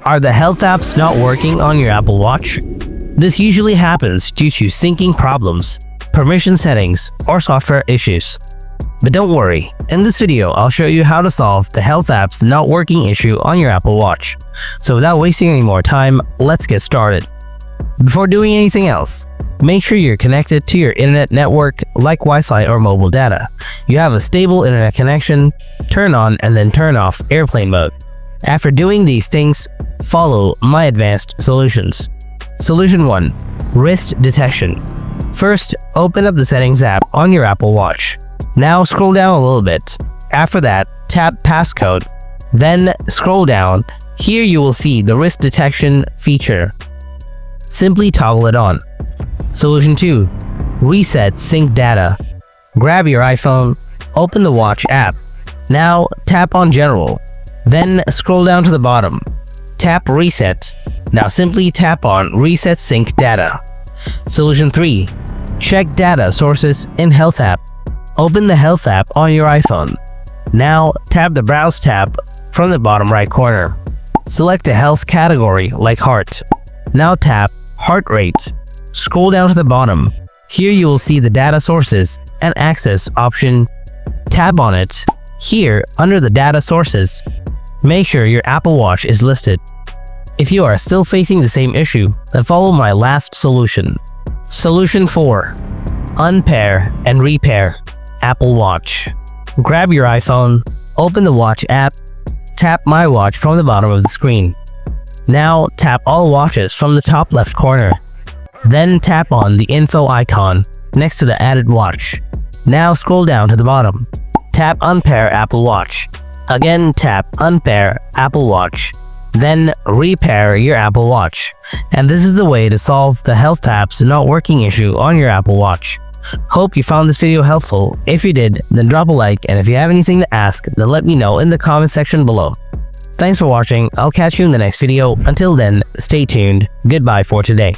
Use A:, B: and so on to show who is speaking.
A: Are the health apps not working on your Apple Watch? This usually happens due to syncing problems, permission settings, or software issues. But don't worry, in this video I'll show you how to solve the health apps not working issue on your Apple Watch. So without wasting any more time, let's get started. Before doing anything else, make sure you're connected to your internet network like Wi-Fi or mobile data. You have a stable internet connection, turn on and then turn off airplane mode. After doing these things, follow my advanced solutions. Solution 1. Wrist detection. First, open up the Settings app on your Apple Watch. Now scroll down a little bit. After that, tap Passcode. Then scroll down. Here you will see the wrist detection feature. Simply toggle it on. Solution 2. Reset sync data. Grab your iPhone, open the Watch app. Now tap on General. Then scroll down to the bottom. Tap Reset. Now simply tap on Reset Sync Data. Solution 3. Check data sources in Health app. Open the Health app on your iPhone. Now tap the Browse tab from the bottom right corner. Select a health category like heart. Now tap Heart Rate. Scroll down to the bottom. Here you will see the data sources and access option. Tap on it. Here, under the data sources, make sure your Apple Watch is listed. If you are still facing the same issue, then follow my last solution. Solution 4. Unpair and repair Apple Watch. Grab your iPhone, open the Watch app, tap My Watch from the bottom of the screen. Now tap All Watches from the top left corner. Then tap on the info icon next to the added watch. Now scroll down to the bottom. Tap Unpair Apple Watch. Again tap Unpair Apple Watch. Then repair your Apple Watch. And this is the way to solve the health apps not working issue on your Apple Watch. Hope you found this video helpful. If you did, then drop a like, and if you have anything to ask, then let me know in the comment section below. Thanks for watching. I'll catch you in the next video. Until then, stay tuned. Goodbye for today.